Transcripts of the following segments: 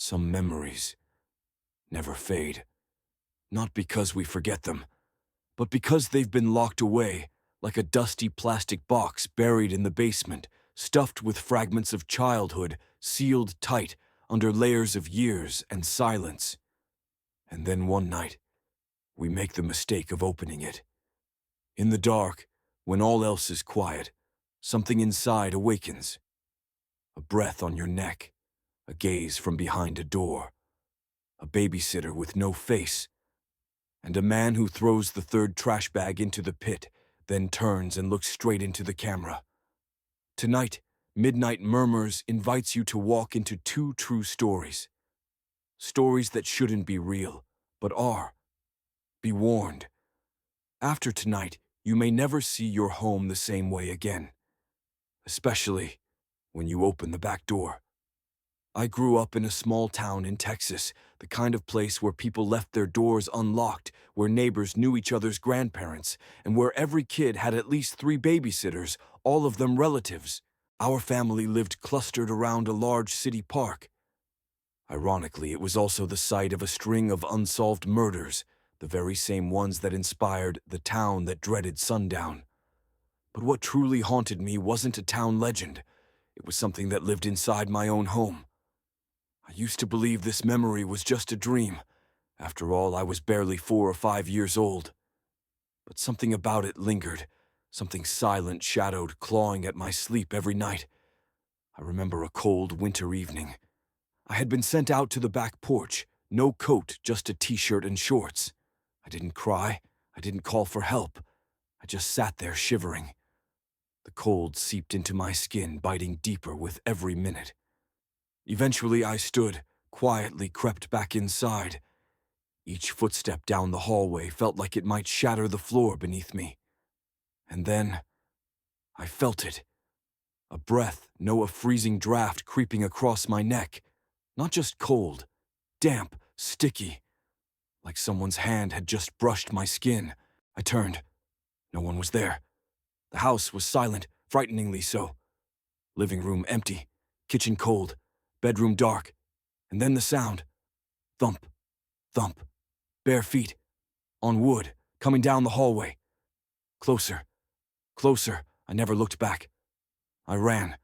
Some memories never fade. Not because we forget them, but because they've been locked away, like a dusty plastic box buried in the basement, stuffed with fragments of childhood, sealed tight under layers of years and silence. And then one night, we make the mistake of opening it. In the dark, when all else is quiet, something inside awakens. A breath on your neck, a gaze from behind a door, a babysitter with no face, and a man who throws the third trash bag into the pit, then turns and looks straight into the camera. Tonight, Midnight Murmurs invites you to walk into two true stories. Stories that shouldn't be real, but are. Be warned. After tonight, you may never see your home the same way again. Especially when you open the back door. I grew up in a small town in Texas, the kind of place where people left their doors unlocked, where neighbors knew each other's grandparents, and where every kid had at least 3 babysitters, all of them relatives. Our family lived clustered around a large city park. Ironically, it was also the site of a string of unsolved murders, the very same ones that inspired The Town That Dreaded Sundown. But what truly haunted me wasn't a town legend. It was something that lived inside my own home. I used to believe this memory was just a dream. After all, I was barely 4 or 5 years old. But something about it lingered, something silent shadowed clawing at my sleep every night. I remember a cold winter evening. I had been sent out to the back porch, no coat, just a t-shirt and shorts. I didn't cry, I didn't call for help. I just sat there shivering. The cold seeped into my skin, biting deeper with every minute. Eventually I stood, quietly crept back inside. Each footstep down the hallway felt like it might shatter the floor beneath me. And then I felt it. A breath, a freezing draft creeping across my neck. Not just cold, damp, sticky. Like someone's hand had just brushed my skin. I turned. No one was there. The house was silent, frighteningly so. Living room empty, kitchen cold, bedroom dark, and then the sound. Thump, thump, bare feet, on wood, coming down the hallway. Closer, closer, I never looked back. I ran,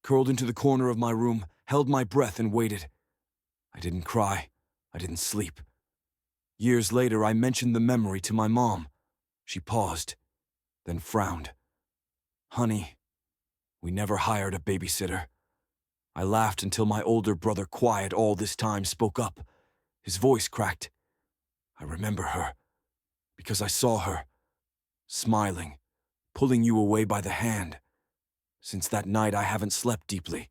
curled into the corner of my room, held my breath and waited. I didn't cry, I didn't sleep. Years later, I mentioned the memory to my mom. She paused, then frowned. Honey, we never hired a babysitter. I laughed until my older brother, quiet all this time, spoke up. His voice cracked. I remember her, because I saw her, smiling, pulling you away by the hand. Since that night, I haven't slept deeply,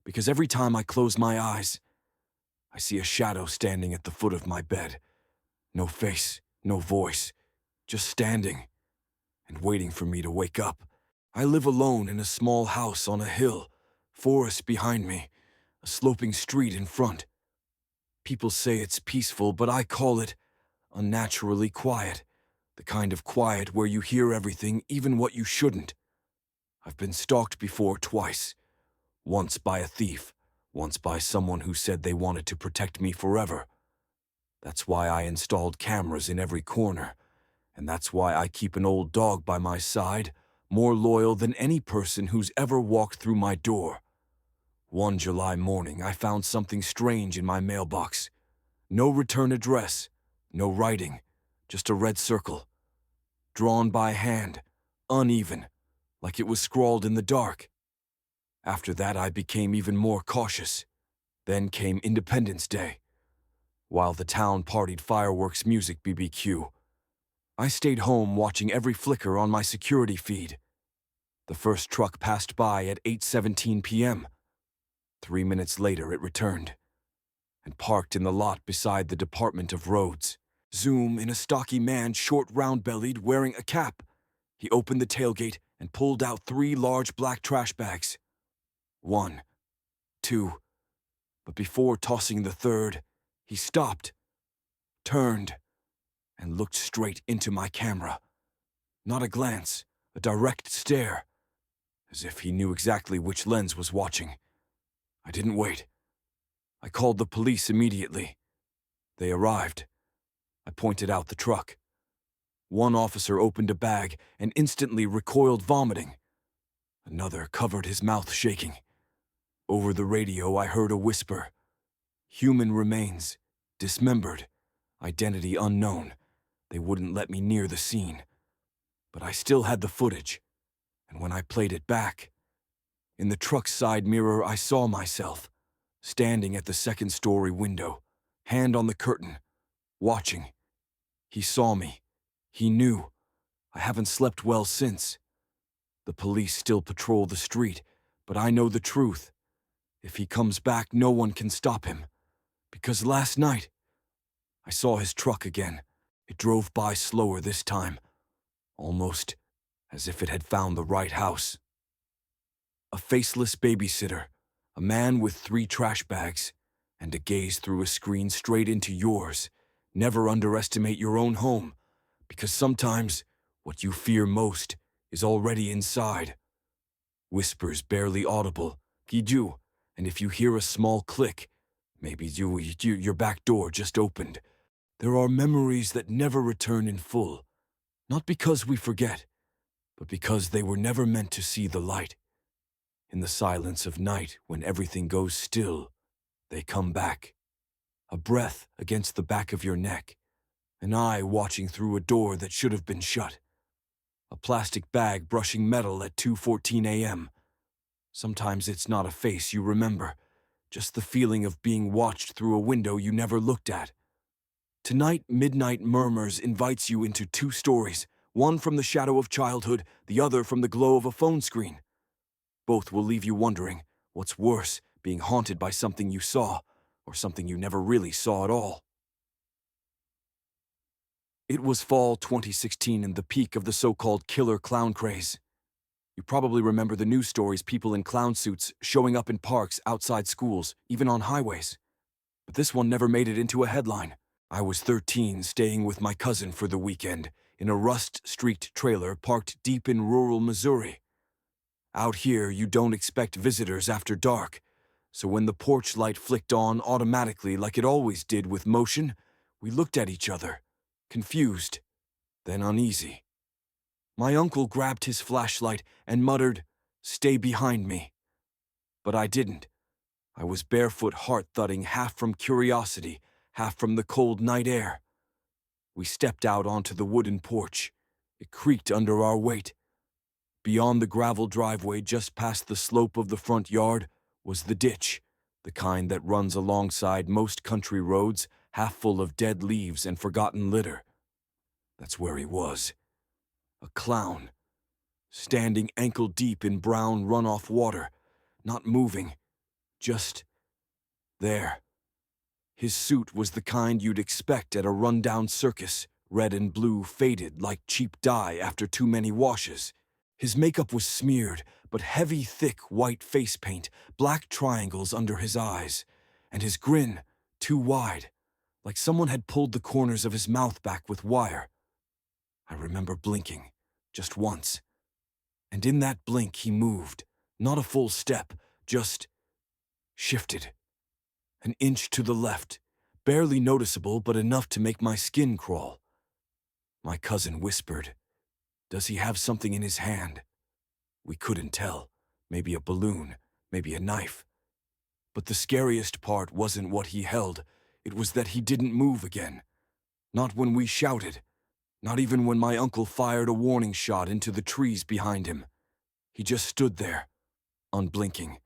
because every time I close my eyes, I see a shadow standing at the foot of my bed. No face, no voice, just standing and waiting for me to wake up. I live alone in a small house on a hill, forest behind me, a sloping street in front. People say it's peaceful, but I call it unnaturally quiet, the kind of quiet where you hear everything, even what you shouldn't. I've been stalked before twice, once by a thief, once by someone who said they wanted to protect me forever. That's why I installed cameras in every corner, and that's why I keep an old dog by my side, more loyal than any person who's ever walked through my door. One July morning, I found something strange in my mailbox. No return address, no writing, just a red circle. Drawn by hand, uneven, like it was scrawled in the dark. After that, I became even more cautious. Then came Independence Day. While the town partied fireworks music BBQ, I stayed home watching every flicker on my security feed. The first truck passed by at 8:17 p.m. 3 minutes later, it returned and parked in the lot beside the Department of Roads. Zoom in a stocky man, short, round-bellied, wearing a cap. He opened the tailgate and pulled out 3 large black trash bags. 1, 2, but before tossing the third, he stopped, turned, and looked straight into my camera. Not a glance, a direct stare, as if he knew exactly which lens was watching. I didn't wait. I called the police immediately. They arrived. I pointed out the truck. One officer opened a bag and instantly recoiled, vomiting. Another covered his mouth, shaking. Over the radio, I heard a whisper. Human remains, dismembered, identity unknown. They wouldn't let me near the scene. But I still had the footage, and when I played it back, in the truck's side mirror I saw myself, standing at the second-story window, hand on the curtain, watching. He saw me. He knew. I haven't slept well since. The police still patrol the street, but I know the truth. If he comes back, no one can stop him. Because last night, I saw his truck again. It drove by slower this time, almost as if it had found the right house. A faceless babysitter, a man with 3 trash bags, and a gaze through a screen straight into yours. Never underestimate your own home, because sometimes what you fear most is already inside. Whispers barely audible, Giju, and if you hear a small click, maybe your back door just opened. There are memories that never return in full, not because we forget, but because they were never meant to see the light. In the silence of night, when everything goes still, they come back. A breath against the back of your neck, an eye watching through a door that should have been shut, a plastic bag brushing metal at 2:14 a.m. Sometimes it's not a face you remember, just the feeling of being watched through a window you never looked at. Tonight, Midnight Murmurs invites you into 2 stories, one from the shadow of childhood, the other from the glow of a phone screen. Both will leave you wondering, what's worse, being haunted by something you saw, or something you never really saw at all? It was fall 2016 and the peak of the so-called killer clown craze. You probably remember the news stories, people in clown suits showing up in parks, outside schools, even on highways. But this one never made it into a headline. I was 13, staying with my cousin for the weekend, in a rust-streaked trailer parked deep in rural Missouri. Out here, you don't expect visitors after dark, so when the porch light flicked on automatically like it always did with motion, we looked at each other, confused, then uneasy. My uncle grabbed his flashlight and muttered, "Stay behind me." But I didn't. I was barefoot, heart thudding, half from curiosity, half from the cold night air. We stepped out onto the wooden porch. It creaked under our weight. Beyond the gravel driveway, just past the slope of the front yard, was the ditch, the kind that runs alongside most country roads, half full of dead leaves and forgotten litter. That's where he was. A clown, standing ankle-deep in brown runoff water, not moving, just there. His suit was the kind you'd expect at a rundown circus, red and blue, faded like cheap dye after too many washes. His makeup was smeared, but heavy, thick white face paint, black triangles under his eyes, and his grin too wide, like someone had pulled the corners of his mouth back with wire. I remember blinking, just once. And in that blink he moved, not a full step, just shifted. An inch to the left, barely noticeable but enough to make my skin crawl. My cousin whispered, "Does he have something in his hand?" We couldn't tell. Maybe a balloon, maybe a knife. But the scariest part wasn't what he held, it was that he didn't move again. Not when we shouted. Not even when my uncle fired a warning shot into the trees behind him. He just stood there, unblinking,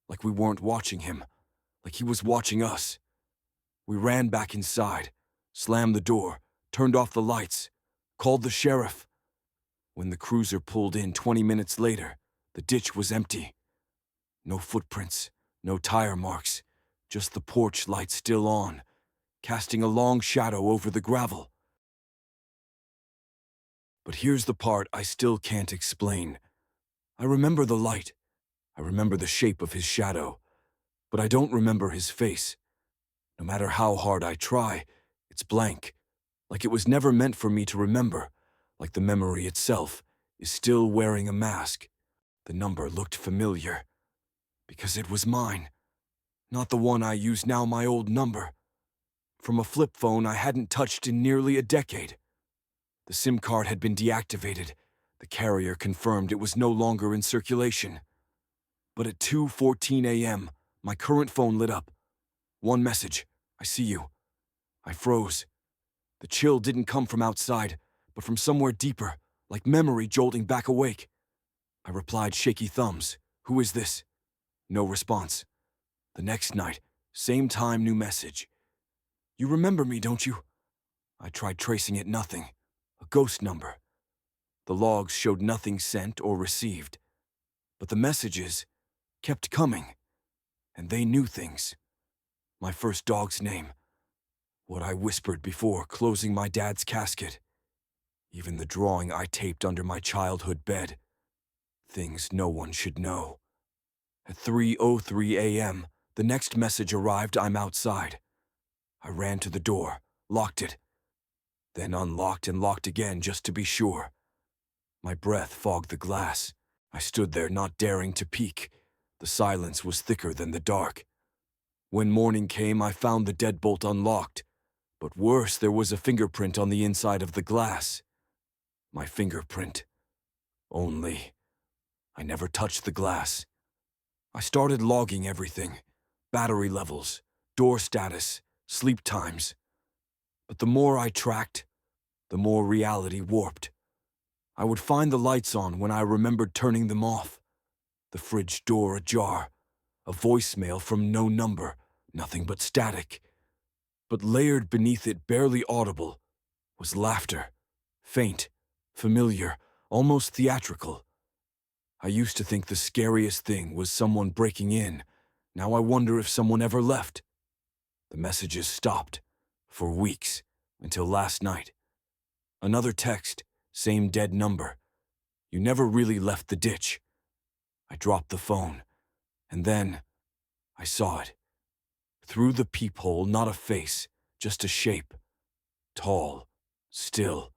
like we weren't watching him, like he was watching us. We ran back inside, slammed the door, turned off the lights, called the sheriff. When the cruiser pulled in 20 minutes later, the ditch was empty. No footprints, no tire marks, just the porch light still on, casting a long shadow over the gravel. But here's the part I still can't explain. I remember the light. I remember the shape of his shadow. But I don't remember his face. No matter how hard I try, it's blank. Like it was never meant for me to remember. Like the memory itself is still wearing a mask. The number looked familiar. Because it was mine. Not the one I use now, my old number. From a flip phone I hadn't touched in nearly a decade. The SIM card had been deactivated. The carrier confirmed it was no longer in circulation. But at 2:14 a.m., my current phone lit up. One message: I see you. I froze. The chill didn't come from outside, but from somewhere deeper, like memory jolting back awake. I replied, shaky thumbs. Who is this? No response. The next night, same time, new message. You remember me, don't you? I tried tracing it, nothing. A ghost number. The logs showed nothing sent or received. But the messages kept coming. And they knew things. My first dog's name. What I whispered before closing my dad's casket. Even the drawing I taped under my childhood bed. Things no one should know. At 3:03 a.m., the next message arrived. I'm outside. I ran to the door, locked it, then unlocked and locked again just to be sure. My breath fogged the glass. I stood there not daring to peek. The silence was thicker than the dark. When morning came, I found the deadbolt unlocked. But worse, there was a fingerprint on the inside of the glass. My fingerprint. Only I never touched the glass. I started logging everything. Battery levels, door status, sleep times. But the more I tracked, the more reality warped. I would find the lights on when I remembered turning them off. The fridge door ajar. A voicemail from no number, nothing but static. But layered beneath it, barely audible, was laughter. Faint, familiar, almost theatrical. I used to think the scariest thing was someone breaking in. Now I wonder if someone ever left. The messages stopped. For weeks, until last night. Another text, same dead number. You never really left the ditch. I dropped the phone, and then I saw it. Through the peephole, not a face, just a shape. Tall, still.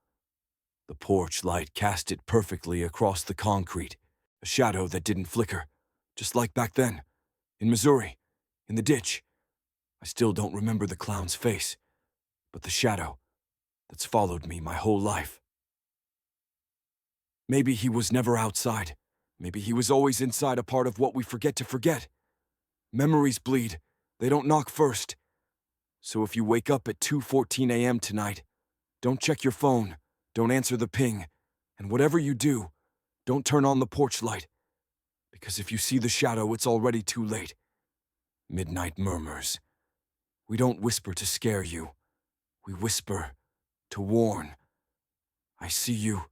The porch light cast it perfectly across the concrete, a shadow that didn't flicker, just like back then, in Missouri, in the ditch. I still don't remember the clown's face, but the shadow that's followed me my whole life. Maybe he was never outside. Maybe he was always inside, a part of what we forget to forget. Memories bleed. They don't knock first. So if you wake up at 2:14 a.m. tonight, don't check your phone, don't answer the ping, and whatever you do, don't turn on the porch light. Because if you see the shadow, it's already too late. Midnight Murmurs. We don't whisper to scare you. We whisper to warn. I see you.